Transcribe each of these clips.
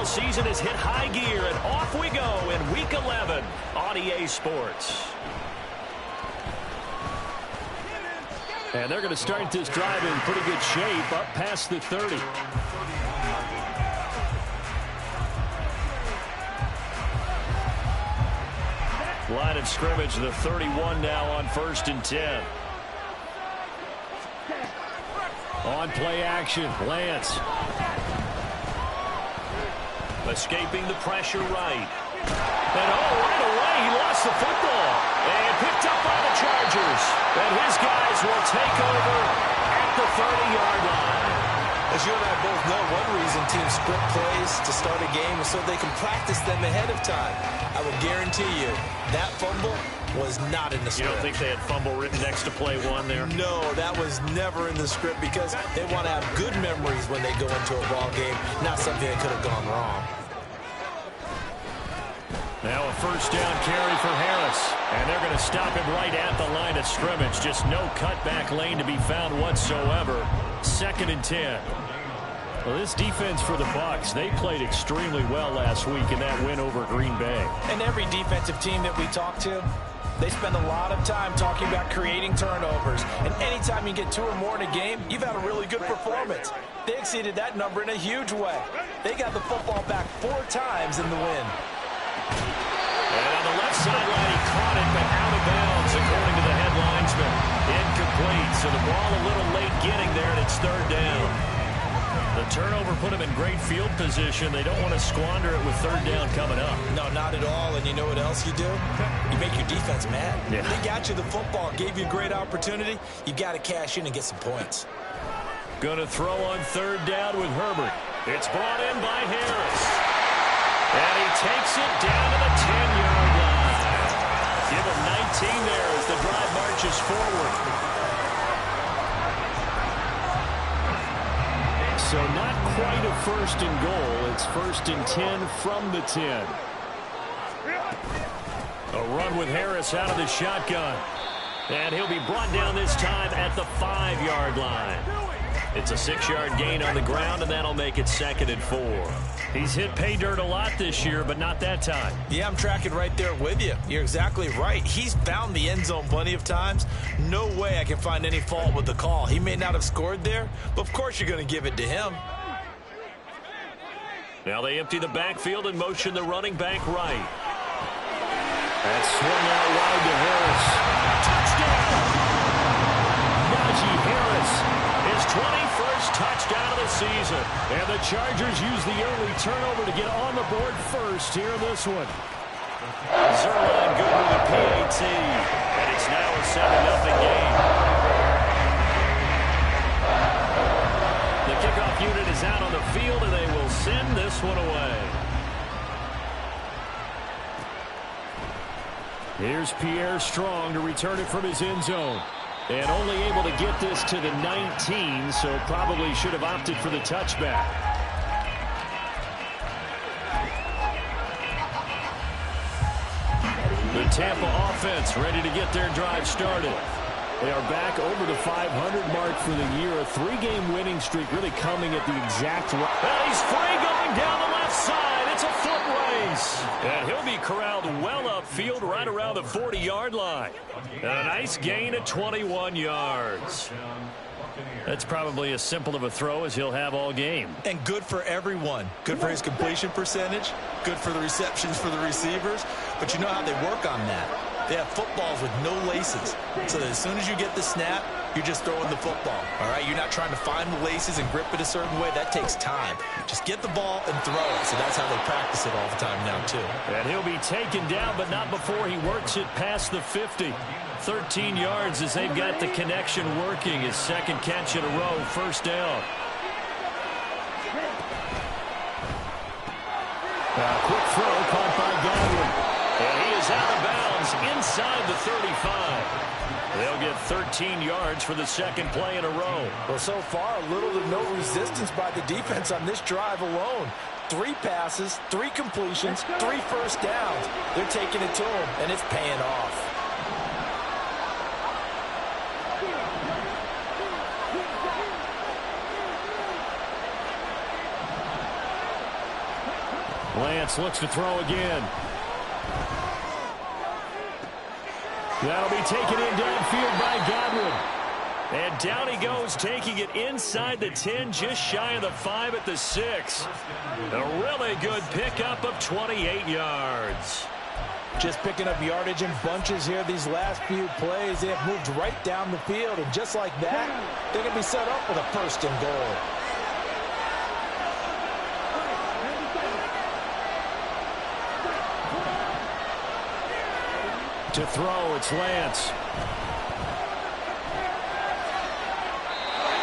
NFL season has hit high gear, and off we go in Week 11 on EA Sports. And they're going to start this drive in pretty good shape, up past the 30. Line of scrimmage, the 31 now on 1st and 10. On play action, Lance. Escaping the pressure right. And right away, he lost the football. And picked up by the Chargers. And his guys will take over at the 30-yard line. As you and I both know, one reason teams script plays to start a game is so they can practice them ahead of time. I will guarantee you that fumble was not in the script. You don't think they had fumble written next to play one there? No, that was never in the script because they want to have good memories when they go into a ball game, not something that could have gone wrong. Now a first down carry for Harris. And they're going to stop him right at the line of scrimmage. Just no cutback lane to be found whatsoever. 2nd and 10. Well, this defense for the Bucs, they played extremely well last week in that win over Green Bay. And every defensive team that we talk to, they spend a lot of time talking about creating turnovers. And anytime you get 2 or more in a game, you've had a really good performance. They exceeded that number in a huge way. They got the football back 4 times in the win. And on the left sideline, he caught it, but out of bounds, according to the head linesman. Incomplete, so the ball a little late getting there, and it's 3rd down. The turnover put them in great field position. They don't want to squander it with 3rd down coming up. No, not at all. And you know what else you do? You make your defense mad. Yeah. They got you the football, gave you a great opportunity. You got to cash in and get some points. Going to throw on 3rd down with Herbert. It's brought in by Harris. And he takes it down to the 10-yard line. Give him 19 there as the drive marches forward. So not quite a 1st and goal. It's 1st and 10 from the 10. A run with Harris out of the shotgun. And he'll be brought down this time at the 5-yard line. It's a 6-yard gain on the ground, and that'll make it 2nd and 4. He's hit pay dirt a lot this year, but not that time. Yeah, I'm tracking right there with you. You're exactly right. He's found the end zone plenty of times. No way I can find any fault with the call. He may not have scored there, but of course you're going to give it to him. Now they empty the backfield and motion the running back right. That's swung out wide to Harris. Touchdown! Najee Harris, his 21st touchdown of the season. And the Chargers use the early turnover to get on the board first here in this one. Zerline good with the PAT. And it's now a 7-0 game. The kickoff unit is out on the field, and they will send this one away. Here's Pierre Strong to return it from his end zone. And only able to get this to the 19, so probably should have opted for the touchback. The Tampa offense ready to get their drive started. They are back over the 500 mark for the year. A 3-game winning streak really coming at the exact right. And he's free going down the left side. It's a foot race. And he'll be corralled well upfield right around the 40-yard line. And a nice gain of 21 yards. That's probably as simple of a throw as he'll have all game. And good for everyone. Good for his completion percentage. Good for the receptions for the receivers. But you know how they work on that. They have footballs with no laces. So that as soon as you get the snap, you're just throwing the football. All right? You're not trying to find the laces and grip it a certain way. That takes time. Just get the ball and throw it. So that's how they practice it all the time now, too. And he'll be taken down, but not before he works it past the 50. 13 yards as they've got the connection working. His 2nd catch in a row, 1st down. Quick throw caught by Godwin. And he is out of bounds inside the 35. They'll get 13 yards for the 2nd play in a row. Well, so far, little to no resistance by the defense on this drive alone. 3 passes, 3 completions, 3 first downs. They're taking it to him, and it's paying off. Lance looks to throw again. That'll be taken in downfield by Godwin. And down he goes, taking it inside the 10, just shy of the 5 at the 6. A really good pickup of 28 yards. Just picking up yardage in bunches here these last few plays. They have moved right down the field, and just like that, they're going to be set up with a 1st and goal. To throw, it's Lance.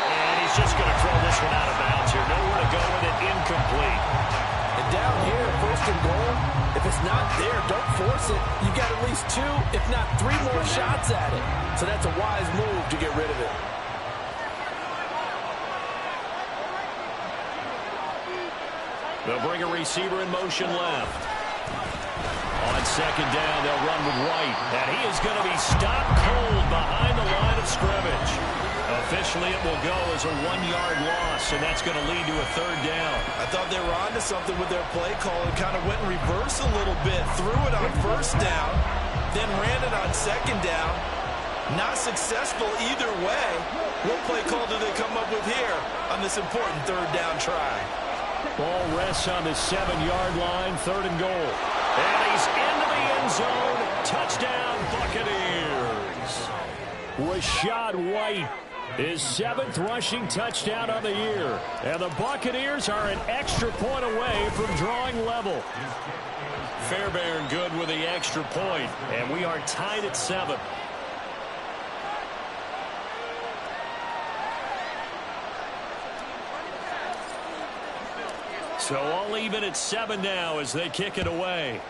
And he's just going to throw this one out of bounds here. Nowhere to go with it, incomplete. And down here, 1st and goal, if it's not there, don't force it. You've got at least 2, if not 3 more shots at it. So that's a wise move to get rid of it. They'll bring a receiver in motion left. On 2nd down, they'll run with White. And he is going to be stopped cold behind the line of scrimmage. Officially, it will go as a 1-yard loss, and that's going to lead to a 3rd down. I thought they were onto something with their play call and kind of went in reverse a little bit. Threw it on 1st down, then ran it on 2nd down. Not successful either way. What play call do they come up with here on this important 3rd down try? Ball rests on the 7-yard line, 3rd and goal. And he's into the end zone. Touchdown, Buccaneers. Rachaad White, his 7th rushing touchdown on the year. And the Buccaneers are an extra point away from drawing level. Fairbairn good with the extra point. And we are tied at 7. So all even at 7 now as they kick it away.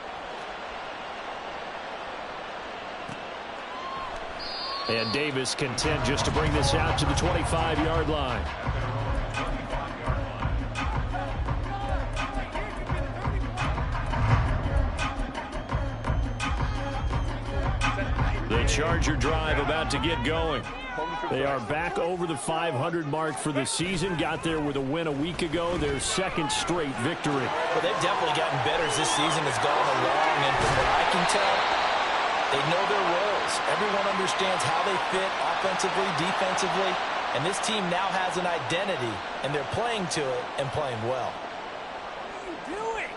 And Davis content just to bring this out to the 25-yard line. The Charger drive about to get going. They are back over the 500 mark for the season. Got there with a win a week ago. Their 2nd straight victory. Well, they've definitely gotten better as this season has gone along. And from what I can tell, they know their roles. Everyone understands how they fit offensively, defensively. And this team now has an identity. And they're playing to it and playing well. What are you doing?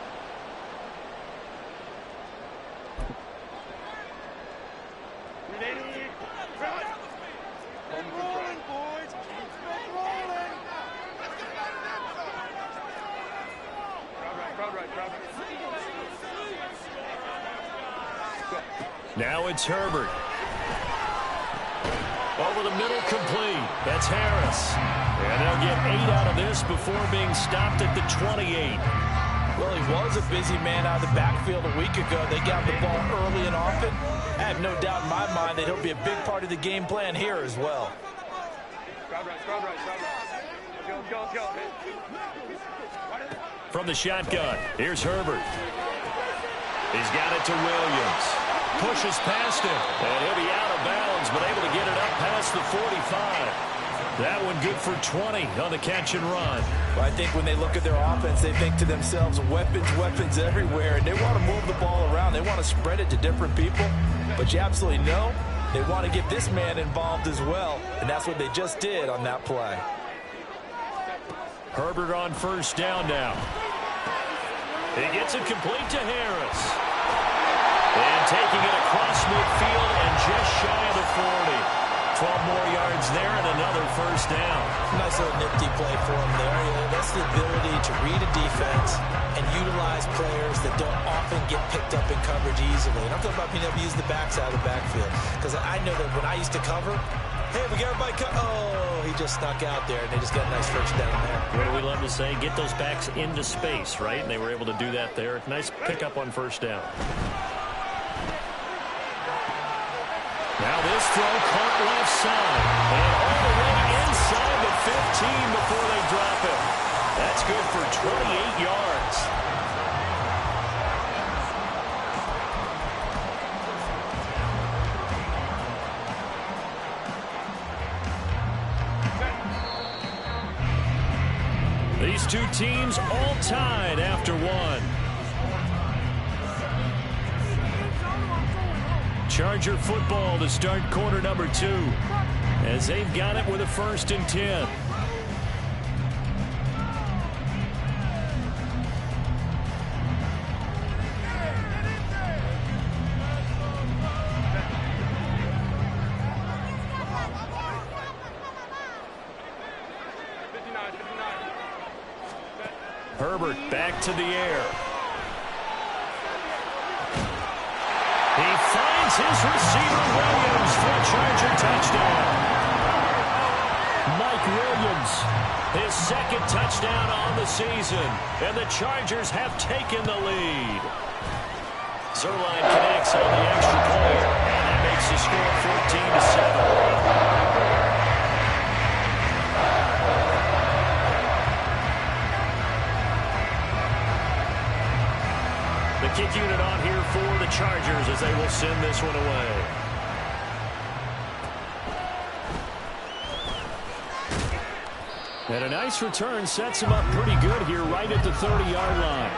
Now it's Herbert. Over the middle, complete. That's Harris. And they'll get 8 out of this before being stopped at the 28. Well, he was a busy man out of the backfield a week ago. They got the ball early and often. I have no doubt in my mind that he'll be a big part of the game plan here as well. From the shotgun, here's Herbert. He's got it to Williams. Pushes past him, and he'll be out of bounds, but able to get it up past the 45. That one good for 20 on the catch and run. Well, I think when they look at their offense, they think to themselves, weapons, weapons everywhere, and they want to move the ball around. They want to spread it to different people, but you absolutely know they want to get this man involved as well, and that's what they just did on that play. Herbert on 1st down now. He gets it complete to Harris. And taking it across midfield and just shy of the 40. 12 more yards there and another 1st down. Nice little nifty play for him there. That's the ability to read a defense and utilize players that don't often get picked up in coverage easily. And I'm talking about being able to use the backside of the backfield. Because I know that when I used to cover, hey, we got everybody oh, he just snuck out there, and they just got a nice 1st down there. What do we love to say? Get those backs into space, right? And they were able to do that there. Nice pickup on 1st down. Now this throw caught left side. And all the way inside the 15 before they drop it. That's good for 28 yards. These two teams all tied after one. Charger football to start quarter number 2, as they've got it with a 1st and 10. Herbert back to the air. He finds his receiver Williams for a Charger touchdown. Mike Williams, his 2nd touchdown on the season, and the Chargers have taken the lead. Zuerlein connects on the extra point, and that makes the score 14-7. The kick unit on here for the Chargers as they will send this one away. And a nice return sets him up pretty good here right at the 30-yard line.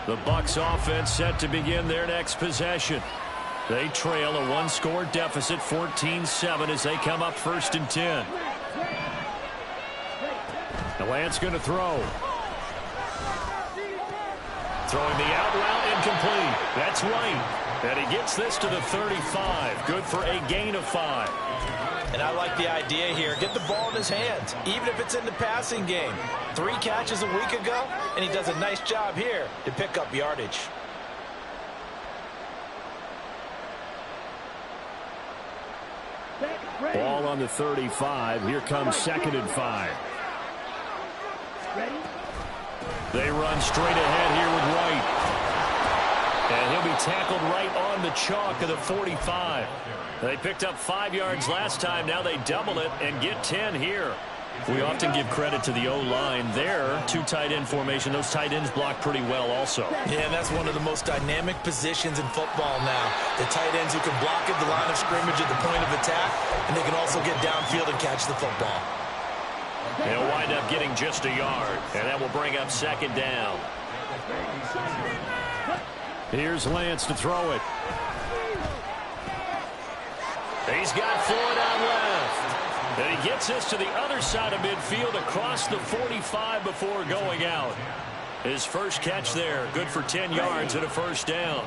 The Bucs offense set to begin their next possession. They trail a 1-score deficit, 14-7, as they come up 1st and 10. The Lance going to throw. Throwing the out route incomplete. That's White. And he gets this to the 35. Good for a gain of 5. And I like the idea here. Get the ball in his hands, even if it's in the passing game. 3 catches a week ago, and he does a nice job here to pick up yardage. Ball on the 35. Here comes 2nd and 5. They run straight ahead here with White. And he'll be tackled right on the chalk of the 45. They picked up 5 yards last time. Now they double it and get 10 here. We often give credit to the O-line there. 2 tight end formation. Those tight ends block pretty well also. Yeah, and that's one of the most dynamic positions in football now. The tight ends who can block at the line of scrimmage at the point of attack, and they can also get downfield and catch the football. They'll wind up getting just a yard, and that will bring up 2nd down. Here's Lance to throw it. He's got Floyd on left. And he gets this to the other side of midfield across the 45 before going out. His first catch there, good for 10 yards and a 1st down.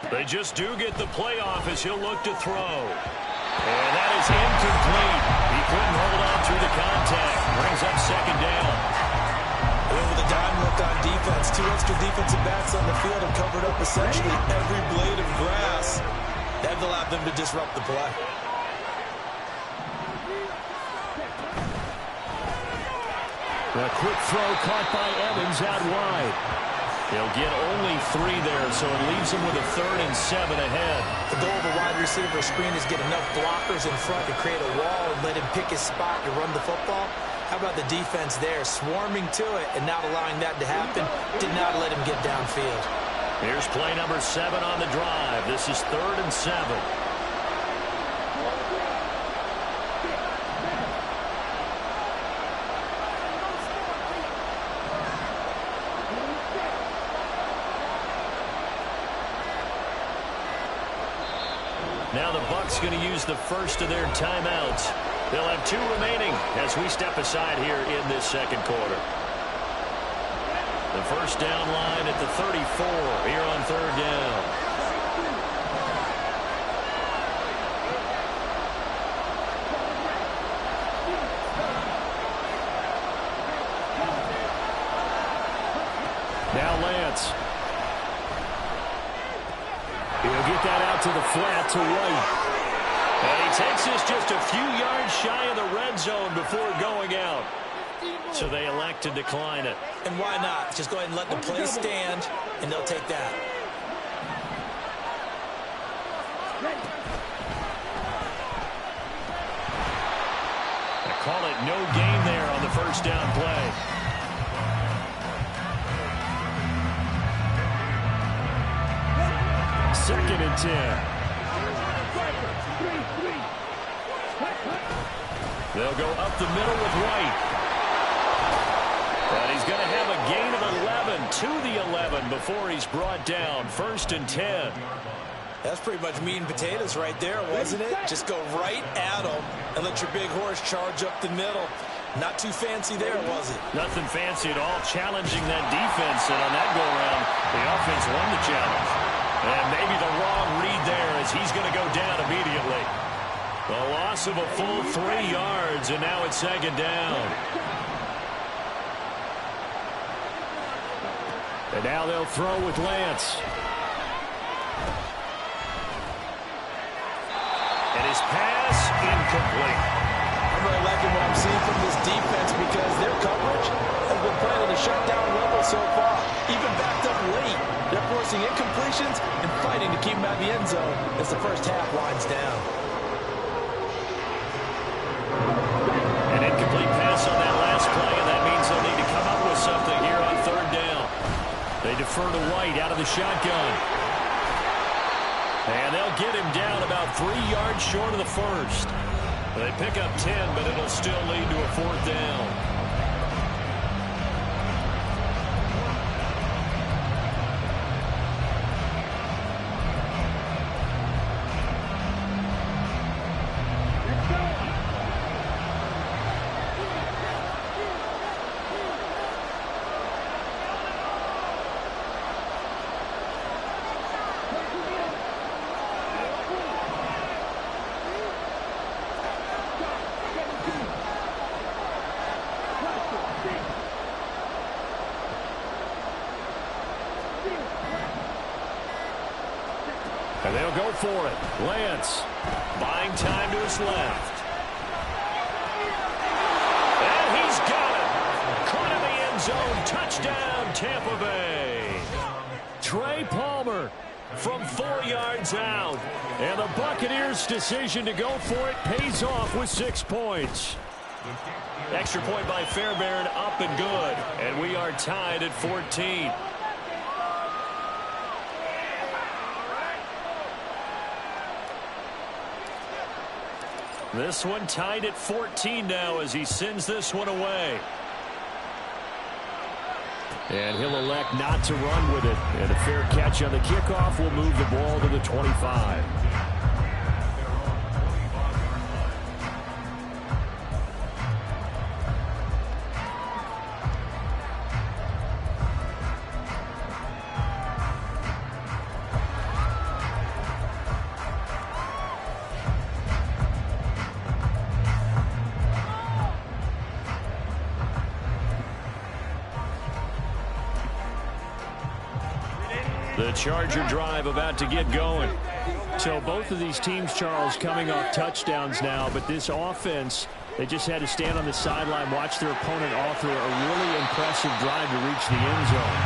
They just do get the playoff as he'll look to throw. And that is incomplete. He couldn't hold on through the contact. Brings up 2nd down. Over the dime look on defense. 2 extra defensive backs on the field have covered up essentially every blade of grass. That allowed them to disrupt the play. A quick throw caught by Evans out wide. He'll get only 3 there, so it leaves him with a 3rd and 7 ahead. The goal of a wide receiver screen is get enough blockers in front to create a wall and let him pick his spot to run the football. How about the defense there, swarming to it and not allowing that to happen? Did not let him get downfield. Here's play number 7 on the drive. This is 3rd and 7. Now the Bucs going to use the first of their timeouts. They'll have 2 remaining as we step aside here in this 2nd quarter. The 1st down line at the 34 here on 3rd down. Now Lance. He'll get that out to the flat to White. And he takes this just a few yards shy of the red zone before going out. So they elect to decline it. And why not? Just go ahead and let the play stand, and they'll take that. but no gain there on the first down play. Second and 10. They'll go up the middle with White. And he's going to have a gain of 11 to the 11 before he's brought down. First and 10. That's pretty much meat and potatoes right there, wasn't it? Just go right at them and let your big horse charge up the middle. Not too fancy there, was it? Nothing fancy at all, challenging that defense. And on that go-around, the offense won the challenge. And maybe the wrong read there as he's going to go down immediately. The loss of a full 3 yards, and now it's second down. And now they'll throw with Lance. And his pass incomplete. I'm really liking what I'm seeing from this defense because their coverage has been playing at a shutdown level so far. Even backed up late, they're forcing incompletions and fighting to keep them out of the end zone as the first half winds down. An incomplete pass on that last play, and that means they'll need to come up with something here on third down. They defer to White out of the shotgun. And they'll get him down about 3 yards short of the first. They pick up 10, but it'll still lead to a fourth down. And they'll go for it. Lance buying time to his left. And he's got it. Caught in the end zone. Touchdown, Tampa Bay. Trey Palmer from 4 yards out. And the Buccaneers' decision to go for it pays off with 6 points. Extra point by Fairbairn, up and good. And we are tied at 14. This one tied at 14 now as he sends this one away. And he'll elect not to run with it. And a fair catch on the kickoff will move the ball to the 25. The Charger drive about to get going. So both of these teams, Charles, coming off touchdowns now, but this offense, they just had to stand on the sideline, watch their opponent author a really impressive drive to reach the end zone.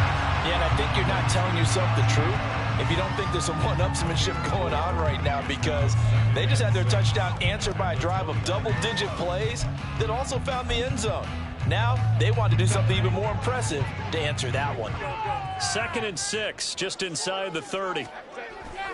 Yeah, and I think you're not telling yourself the truth if you don't think there's some one-upsmanship going on right now, because they just had their touchdown answered by a drive of double-digit plays that also found the end zone. Now they want to do something even more impressive to answer that one. 2nd and 6, just inside the 30.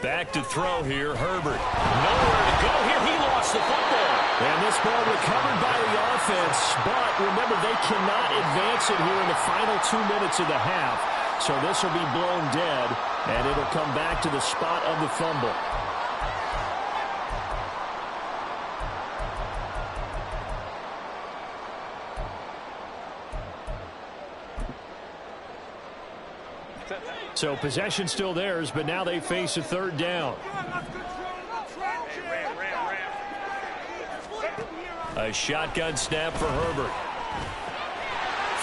Back to throw here, Herbert. Nowhere to go here. He lost the football. And this ball recovered by the offense. But remember, they cannot advance it here in the final 2 minutes of the half. So this will be blown dead, and it'll come back to the spot of the fumble. So possession still theirs, but now they face a third down. A shotgun snap for Herbert.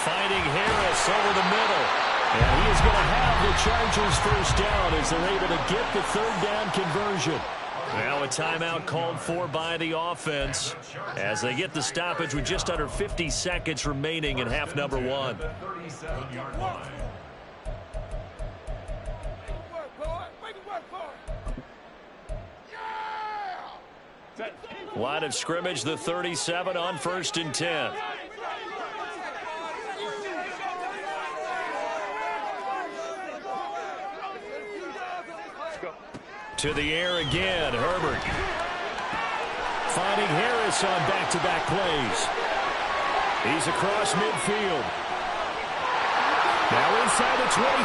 Finding Harris over the middle. And he is going to have the Chargers first down as they're able to get the third down conversion. Now a timeout called for by the offense as they get the stoppage with just under 50 seconds remaining in half number 1. Line of scrimmage, the 37 on 1st and 10. To the air again, Herbert. Finding Harris on back-to-back plays. He's across midfield. Now inside the 25.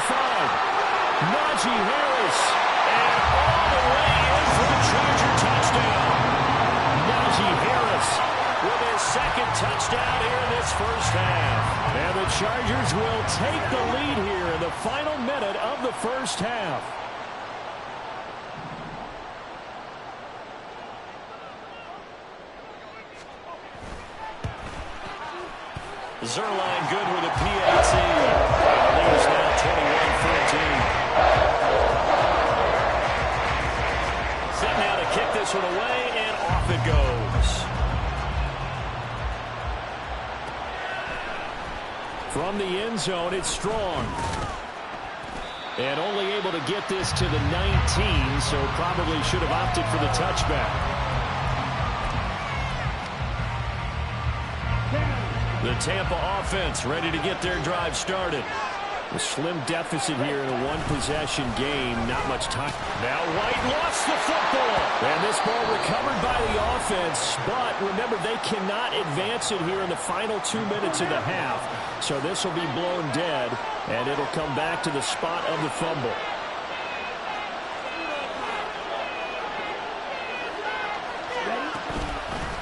Najee Harris. And all the way in for the Charger touchdown. Najee Harris with his second touchdown here in this first half. And the Chargers will take the lead here in the final minute of the first half. Zerline good with a PAT. And the lead is now 21-14. Set now to kick this one away, and off it goes. From the end zone, it's Strong. And only able to get this to the 19, so probably should have opted for the touchback. The Tampa offense ready to get their drive started. A slim deficit here in a one-possession game. Not much time. Now White lost the football. And this ball recovered by the offense. But remember, they cannot advance it here in the final 2 minutes of the half. So this will be blown dead, and it'll come back to the spot of the fumble.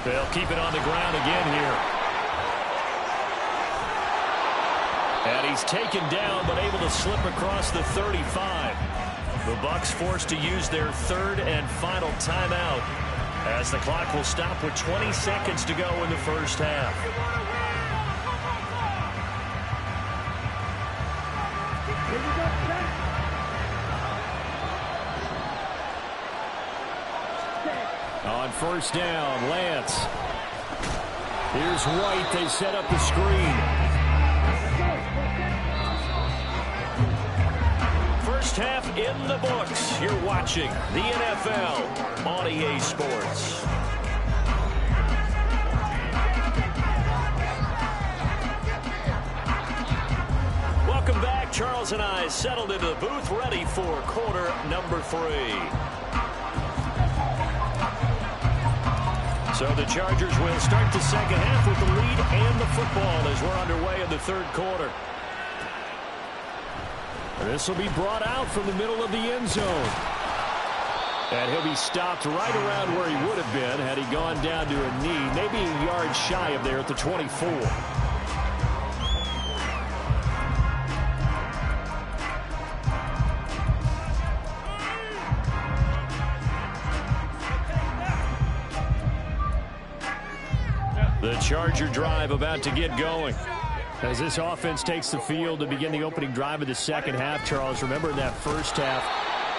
They'll keep it on the ground again here. And he's taken down, but able to slip across the 35. The Bucs forced to use their third and final timeout as the clock will stop with 20 seconds to go in the first half. On first down, Lance. Here's White. They set up the screen. First half in the books. You're watching the NFL on EA Sports. Welcome back. Charles and I settled into the booth, ready for quarter number 3. So the Chargers will start the second half with the lead and the football as we're underway in the third quarter. This will be brought out from the middle of the end zone. And he'll be stopped right around where he would have been had he gone down to a knee, maybe a yard shy of there at the 24. The Charger drive about to get going. As this offense takes the field to begin the opening drive of the second half, Charles, remember in that first half,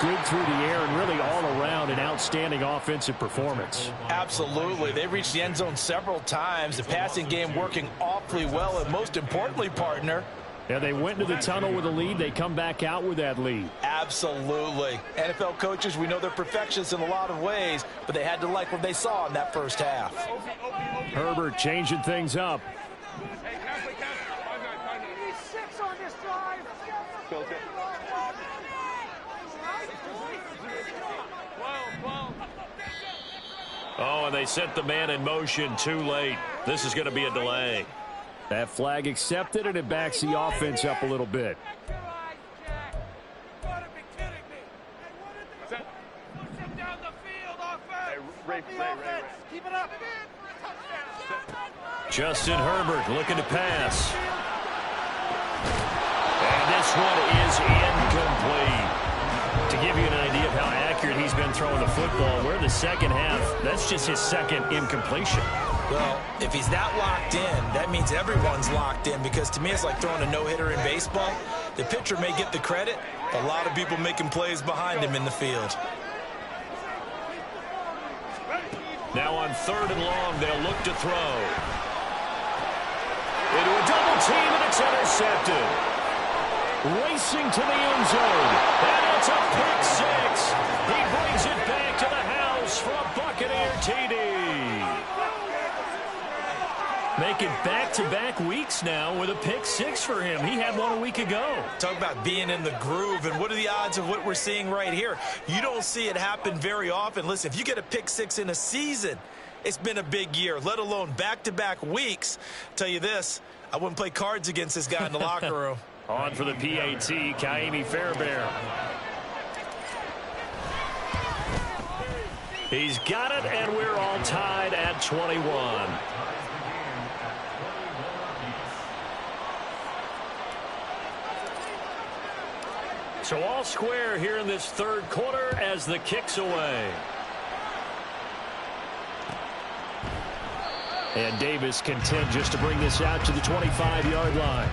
good through the air and really all around an outstanding offensive performance. Absolutely. They reached the end zone several times. The passing game working awfully well, and most importantly, partner, yeah, they went into the tunnel with a lead. They come back out with that lead. Absolutely. NFL coaches, we know they're perfectionists in a lot of ways, but they had to like what they saw in that first half. Herbert changing things up. Oh, and they sent the man in motion too late. This is going to be a delay. That flag accepted, and it backs the offense up a little bit. Justin Herbert looking to pass. And this one is incomplete. To give you an idea of how accurate he's been throwing the football, we're in the second half. That's just his second incompletion. Well, if he's not locked in, that means everyone's locked in, because to me it's like throwing a no-hitter in baseball. The pitcher may get the credit, a lot of people making plays behind him in the field. Now on third and long, they'll look to throw. Into a double team, and it's intercepted. Racing to the end zone, and it's a pick six. He brings it back to the house for a bucket Buccaneer TD. Making back-to-back weeks now with a pick six for him. He had one a week ago. Talk about being in the groove, and what are the odds of what we're seeing right here? You don't see it happen very often. Listen, if you get a pick six in a season, it's been a big year, let alone back-to-back weeks. Tell you this, I wouldn't play cards against this guy in the locker room. On for the PAT, Ka'imi Fairbairn. He's got it, and we're all tied at 21. So all square here in this third quarter as the kick's away. And Davis content just to bring this out to the 25-yard line.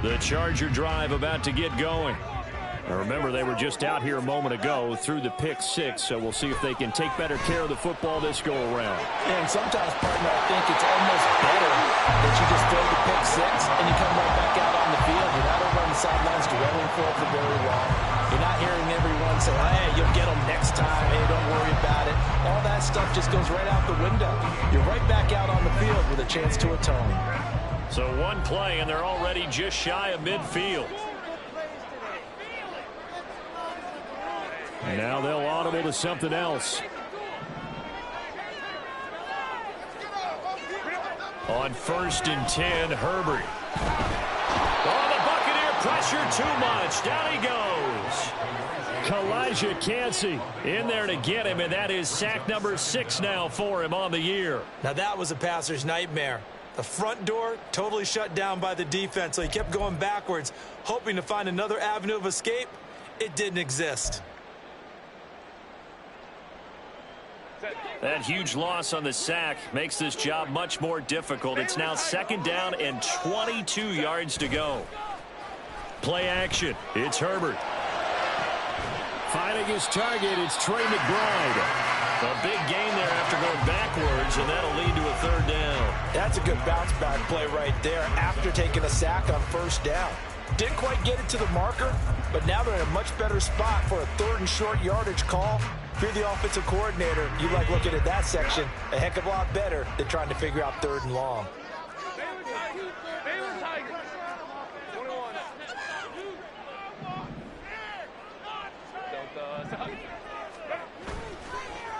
The Charger drive about to get going. Now remember, they were just out here a moment ago through the pick six, so we'll see if they can take better care of the football this go-around. And sometimes, partner, I think it's almost better that you just throw the pick six and you come right back out on the field. You're not over on the sidelines dwelling for it for very long. You're not hearing everyone say, hey, you'll get them next time. Hey, don't worry about it. All that stuff just goes right out the window. You're right back out on the field with a chance to atone. So one play, and they're already just shy of midfield. And now they'll audible to something else. On 1st and 10, Herbert. Oh, the Buccaneer pressure too much. Down he goes. Kalijah Kancey in there to get him, and that is sack number 6 now for him on the year. Now that was a passer's nightmare. The front door totally shut down by the defense, so he kept going backwards, hoping to find another avenue of escape. It didn't exist. That huge loss on the sack makes this job much more difficult. It's now 2nd down and 22 yards to go. Play action. It's Herbert. Finding his target, it's Trey McBride. A big gain there after going backwards, and that'll lead to a 3rd down. That's a good bounce-back play right there after taking a sack on 1st down. Didn't quite get it to the marker, but now they're in a much better spot for a 3rd and short yardage call. If you're the offensive coordinator, you like looking at that section a heck of a lot better than trying to figure out 3rd and long.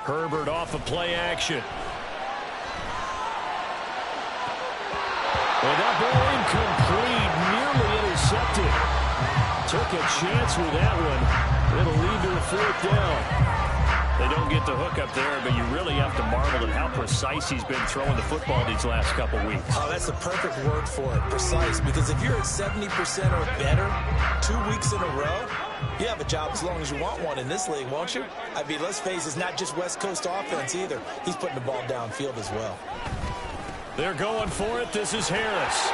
Herbert off of play action. And that ball incomplete, nearly intercepted. Took a chance with that one. It'll lead to a 4th down. They don't get the hook up there, but you really have to marvel at how precise he's been throwing the football these last couple weeks. Oh, that's the perfect word for it, precise. Because if you're at 70% or better 2 weeks in a row, you have a job as long as you want one in this league, won't you? I mean, let's face it, it's not just West Coast offense either. He's putting the ball downfield as well. They're going for it. This is Harris.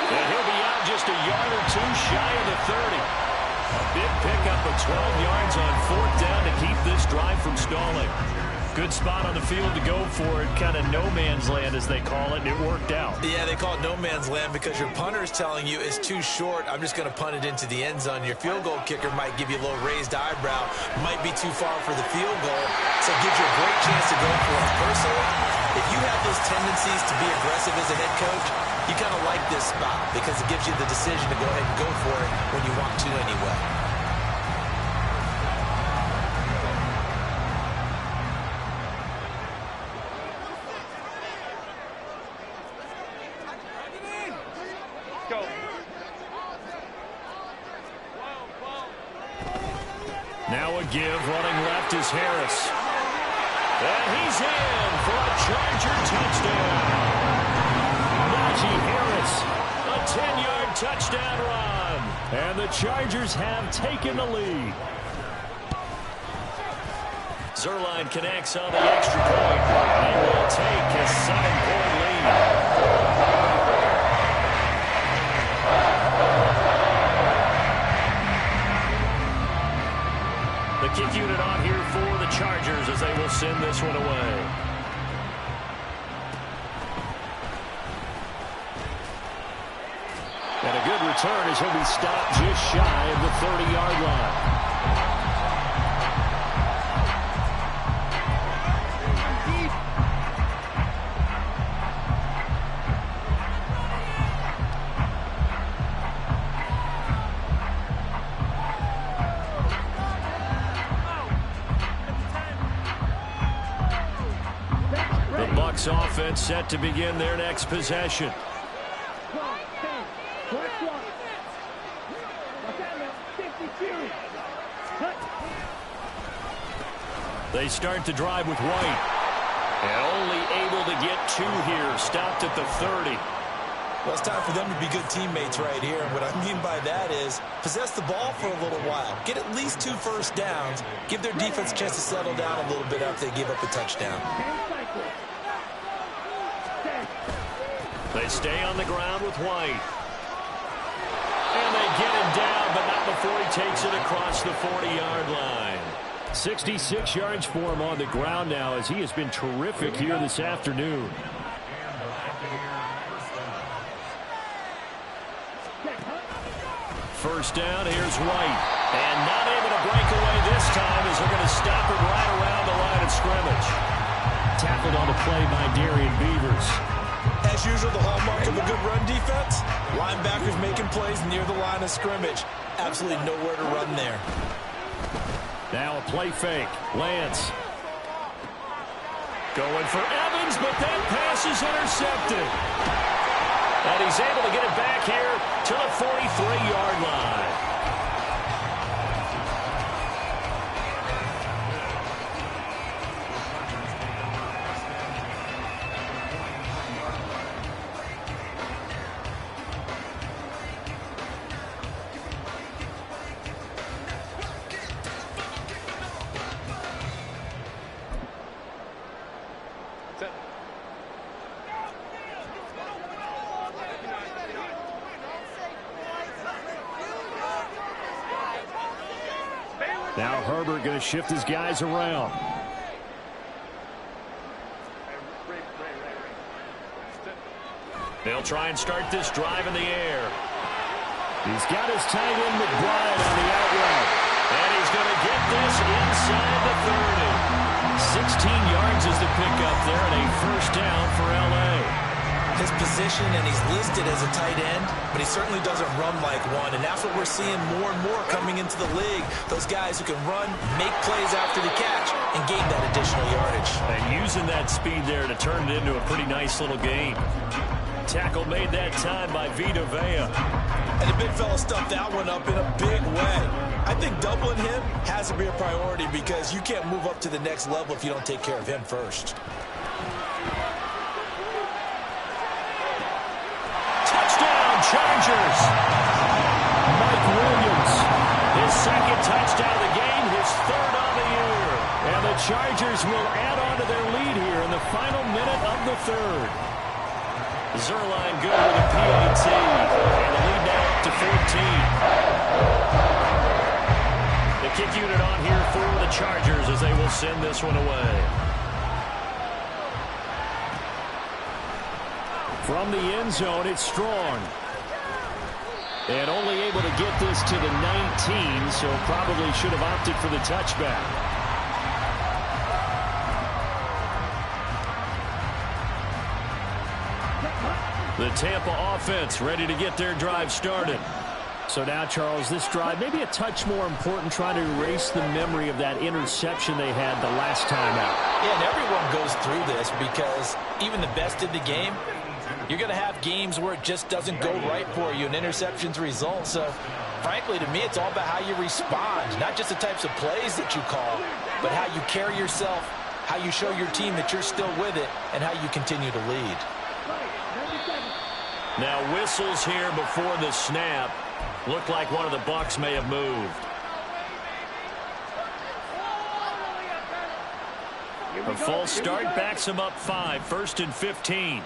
And he'll be out just a yard or two shy of the 30. A big pickup of 12 yards on 4th down to keep this drive from stalling. Good spot on the field to go for it. Kind of no man's land, as they call it, and it worked out. Yeah, they call it no man's land because your punter is telling you it's too short. I'm just going to punt it into the end zone. Your field goal kicker might give you a little raised eyebrow. Might be too far for the field goal, so it gives you a great chance to go for it. Personally, if you have those tendencies to be aggressive as a head coach, you kind of like this spot because it gives you the decision to go ahead and go for it when you want to anyway. Now a give, running left is Harris. And he's in for a Charger touchdown. Najee Harris, a 10-yard touchdown run. And the Chargers have taken the lead. Zuerlein connects on the extra point. They will take a 7-point lead. The kick unit on here for the Chargers as they will send this one away. And a good return as he'll be stopped just shy of the 30-yard line. The Bucs offense set to begin their next possession. They start the drive with White. And only able to get 2 here. Stopped at the 30. Well, it's time for them to be good teammates right here. And what I mean by that is possess the ball for a little while. Get at least 2 first downs. Give their defense a chance to settle down a little bit after they give up a touchdown. They stay on the ground with White. And they get him down, but not before he takes it across the 40-yard line. 66 yards for him on the ground now as he has been terrific here this afternoon. First down, here's White. And not able to break away this time as they're going to stop it right around the line of scrimmage. Tackled on the play by Darian Beavers. As usual, the hallmark of a good run defense, linebackers making plays near the line of scrimmage. Absolutely nowhere to run there. Now a play fake. Lance. Going for Evans, but that pass is intercepted. And he's able to get it back here to the 43-yard line. Now Herbert going to shift his guys around. They'll try and start this drive in the air. He's got his tight end McBride on the out route. And he's going to get this inside the 30. 16 yards is the pickup there and a first down for L.A. His position, and he's listed as a tight end, but he certainly doesn't run like one, and that's what we're seeing more and more coming into the league. Those guys who can run, make plays after the catch, and gain that additional yardage. And using that speed there to turn it into a pretty nice little game. Tackle made that time by Vita Vea. And the big fella stuffed that one up in a big way. I think doubling him has to be a priority because you can't move up to the next level if you don't take care of him first. Chargers. Mike Williams, his second touchdown of the game, his third on the year. And the Chargers will add on to their lead here in the final minute of the third. Zuerlein good with a PAT. And the lead now up to 14. The kick unit on here for the Chargers as they will send this one away. From the end zone, it's Strong. And only able to get this to the 19, so probably should have opted for the touchback. The Tampa offense ready to get their drive started. So now, Charles, this drive maybe a touch more important, trying to erase the memory of that interception they had the last time out. Yeah, and everyone goes through this because even the best in the game, you're going to have games where it just doesn't go right for you and interceptions result. So, frankly, to me, it's all about how you respond, not just the types of plays that you call, but how you carry yourself, how you show your team that you're still with it, and how you continue to lead. Now, whistles here before the snap. Looked like one of the Bucs may have moved. A false start backs him up 5, 1st and 15.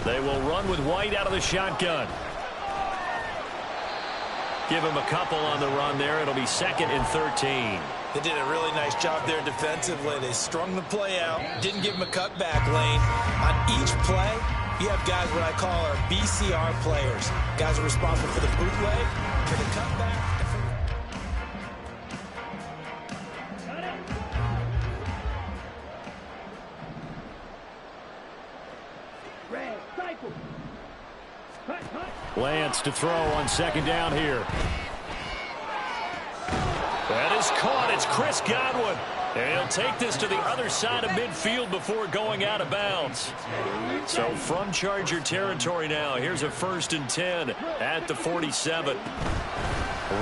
They will run with White out of the shotgun. Give him a couple on the run there. It'll be 2nd and 13. They did a really nice job there defensively. They strung the play out, didn't give him a cutback lane. On each play, You have guys what I call our BCR players. Guys are responsible for the bootleg, for the cutback. Lance to throw on second down here. That is caught. It's Chris Godwin. And he'll take this to the other side of midfield before going out of bounds. So from Charger territory now, here's a 1st and 10 at the 47.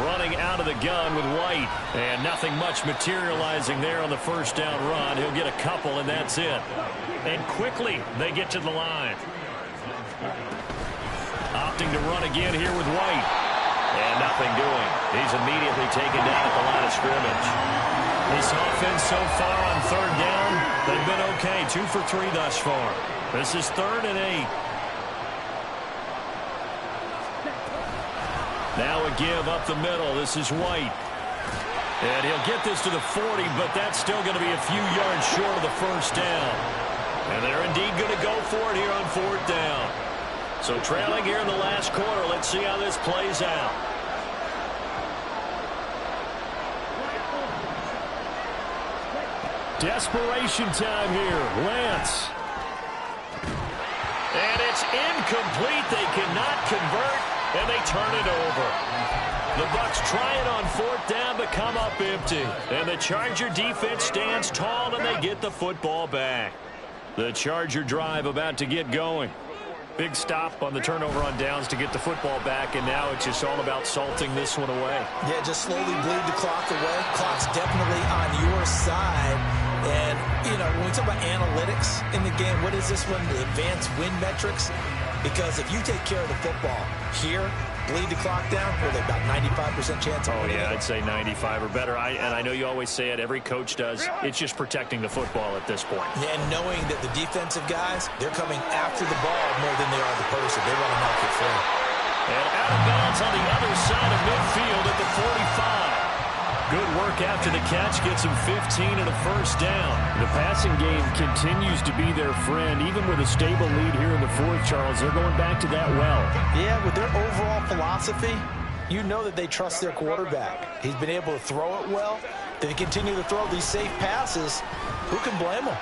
Running out of the gun with White. And nothing much materializing there on the first down run. He'll get a couple, and that's it. And quickly, they get to the line. Opting to run again here with White. And nothing doing. He's immediately taken down at the line of scrimmage. This offense so far on third down, they've been okay. 2 for 3 thus far. This is 3rd and 8. Now a give up the middle. This is White. And he'll get this to the 40, but that's still going to be a few yards short of the first down. And they're indeed going to go for it here on 4th down. So trailing here in the last quarter. Let's see how this plays out. Desperation time here. Lance. And it's incomplete. They cannot convert, and they turn it over. The Bucs try it on 4th down, but come up empty. And the Charger defense stands tall, and they get the football back. The Charger drive about to get going. Big stop on the turnover on downs to get the football back, and now it's just all about salting this one away. Yeah, just slowly bleed the clock away. Clock's definitely on your side. And, you know, when we talk about analytics in the game, what is this one? The advanced win metrics? Because if you take care of the football here, bleed the clock down, we're about 95% chance of winning. Oh, yeah, I'd say 95 or better. And I know you always say it, every coach does. It's just protecting the football at this point. Yeah, and knowing that the defensive guys, they're coming after the ball more than they are the person. They want to knock it free. And out of bounds on the other side of midfield at the 45. Good work after the catch. Gets him 15 and a first down. The passing game continues to be their friend. Even with a stable lead here in the 4th, Charles, they're going back to that well. Yeah, with their overall philosophy, you know that they trust their quarterback. He's been able to throw it well. They continue to throw these safe passes. Who can blame them?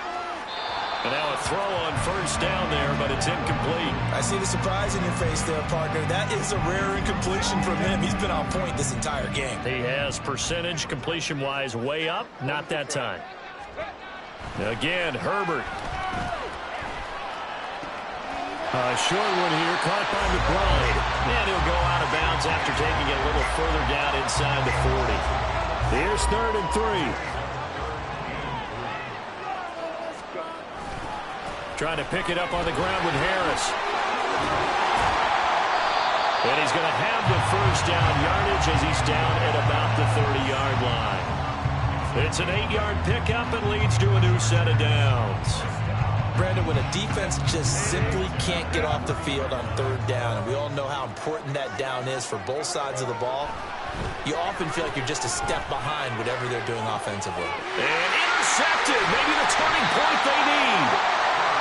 And now a throw on first down there, but it's incomplete. I see the surprise in your face there, partner. That is a rare incompletion from him. He's been on point this entire game. He has percentage completion-wise way up. Not that time. Again, Herbert. Short one here, caught by McBride. And he'll go out of bounds after taking it a little further down inside the 40. Here's 3rd and 3. Trying to pick it up on the ground with Harris. And he's going to have the first down yardage as he's down at about the 30-yard line. It's an 8-yard pickup and leads to a new set of downs. Brandon, when a defense just simply can't get off the field on 3rd down, and we all know how important that down is for both sides of the ball, you often feel like you're just a step behind whatever they're doing offensively. And intercepted. Maybe the turning point they need.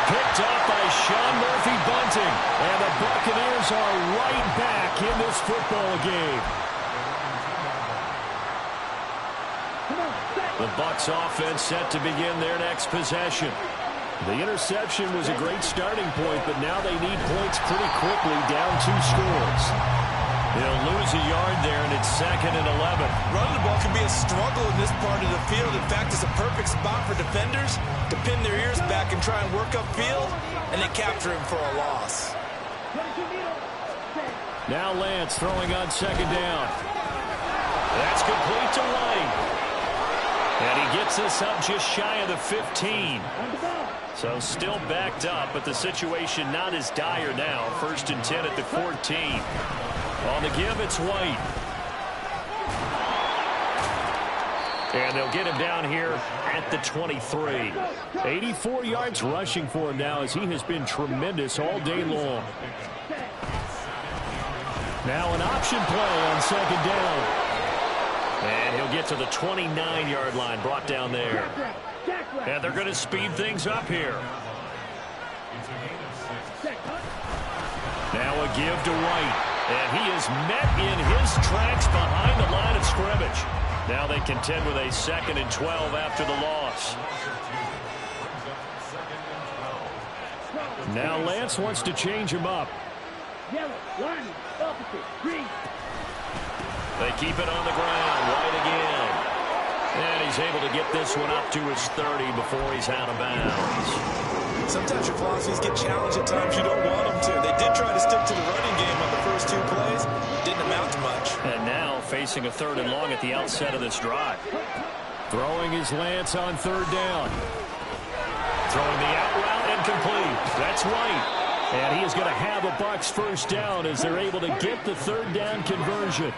Picked up by Sean Murphy-Bunting. And the Buccaneers are right back in this football game. The Bucs offense set to begin their next possession. The interception was a great starting point, but now they need points pretty quickly, down 2 scores. They'll lose a yard there, and it's 2nd and 11. Running the ball can be a struggle in this part of the field. In fact, it's a perfect spot for defenders to pin their ears back and try and work upfield, and they capture him for a loss. Now Lance throwing on 2nd down. That's complete to White. And he gets us up just shy of the 15. So still backed up, but the situation not as dire now. 1st and 10 at the 14. On the give, it's White. And they'll get him down here at the 23. 84 yards rushing for him now as he has been tremendous all day long. Now an option play on 2nd down. And he'll get to the 29-yard line, brought down there. And they're going to speed things up here. give to White. And he is met in his tracks behind the line of scrimmage. Now they contend with a 2nd and 12 after the loss. Now Lance wants to change him up. They keep it on the ground. White again. And he's able to get this one up to his 30 before he's out of bounds. Sometimes your philosophies get challenged at times you don't want them to. They did try to stick to the running game on the first 2 plays. Didn't amount to much. And now facing a 3rd and long at the outset of this drive. Throwing his Lance on 3rd down. Throwing the out route incomplete. That's White. And he is going to have a Bucs 1st down as they're able to get the 3rd down conversion.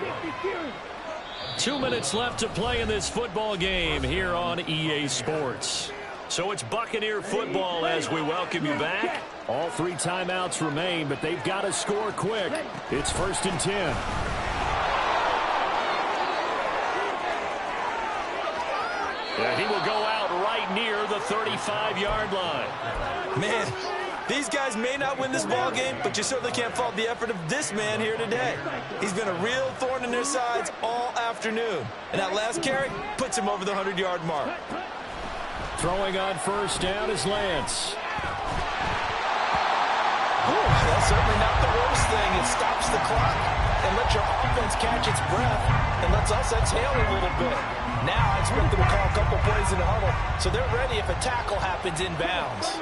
2 minutes left to play in this football game here on EA Sports. So it's Buccaneer football as we welcome you back. All 3 timeouts remain, but they've got to score quick. It's 1st and 10. And he will go out right near the 35-yard line. Man, these guys may not win this ball game, but you certainly can't fault the effort of this man here today. He's been a real thorn in their sides all afternoon. And that last carry puts him over the 100-yard mark. Throwing on 1st down is Lance. Ooh, that's certainly not the worst thing. It stops the clock and lets your offense catch its breath and lets us exhale a little bit. Now I expect them to call a couple plays in the huddle so they're ready if a tackle happens inbounds.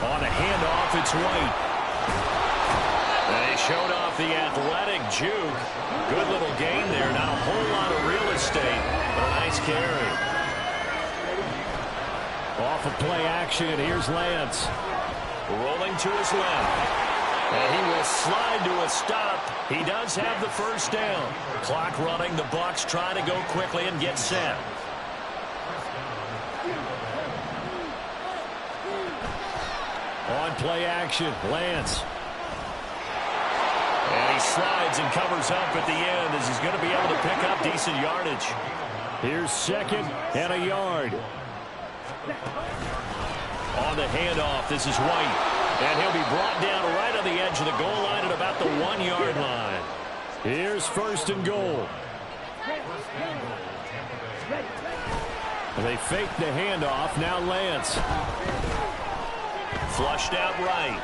On a handoff, it's White. They showed off the athletic juke. Good little gain there. Not a whole lot of real estate, but a nice carry. Off of play action, here's Lance. Rolling to his left. And he will slide to a stop. He does have the 1st down. Clock running. The Bucs try to go quickly and get set. On play action, Lance. And he slides and covers up at the end as he's going to be able to pick up decent yardage. Here's 2nd and a yard. On the handoff, this is White. And he'll be brought down right on the edge of the goal line at about the 1-yard line. Here's 1st and goal. They fake the handoff. Now Lance. Flushed out right.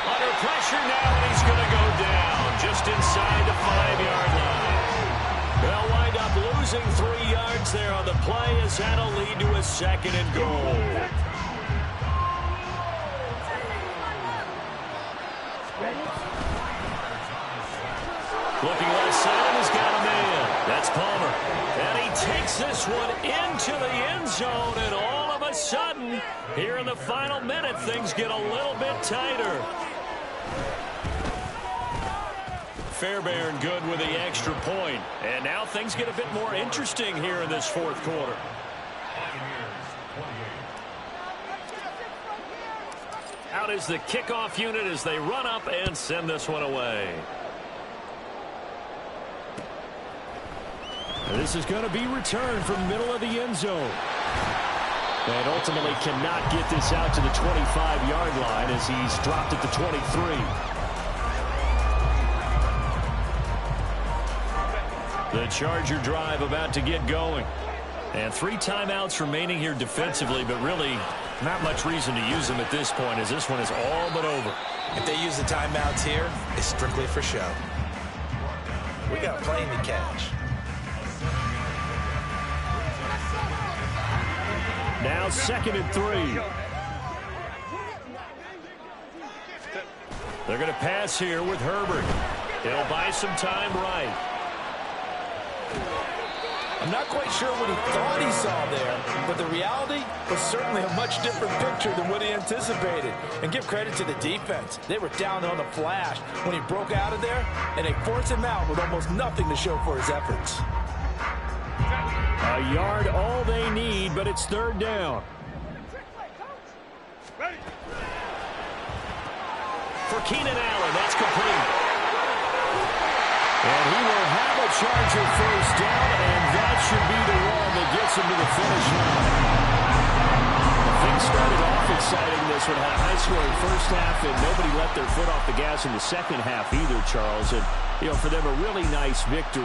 Under pressure now, and he's going to go down just inside the 5-yard line. They'll wind up losing 3 yards there on the play as that'll lead to a 2nd and goal. Looking left side, he's got a man. That's Palmer. And he takes this one into the end zone, and all of a sudden, here in the final minute, things get a little bit tighter. Fairbairn good with the extra point. And now things get a bit more interesting here in this 4th quarter. Out is the kickoff unit as they run up and send this one away. This is going to be returned from middle of the end zone. And ultimately cannot get this out to the 25-yard line as he's dropped at the 23. The Charger drive about to get going. And 3 timeouts remaining here defensively, but really not much reason to use them at this point as this one is all but over. If they use the timeouts here, it's strictly for show. We got a plane to catch. Now 2nd and 3. They're going to pass here with Herbert. He'll buy some time right. I'm not quite sure what he thought he saw there, but the reality was certainly a much different picture than what he anticipated. And give credit to the defense. They were down on the flash when he broke out of there, and they forced him out with almost nothing to show for his efforts. A yard all they need, but it's 3rd down. For Keenan Allen, that's complete. And he will have a Charger 1st down, and that should be the one that gets him to the finish line. Things started off exciting this this one had a high-scoring first half, and nobody let their foot off the gas in the second half either, Charles. And, for them, a really nice victory.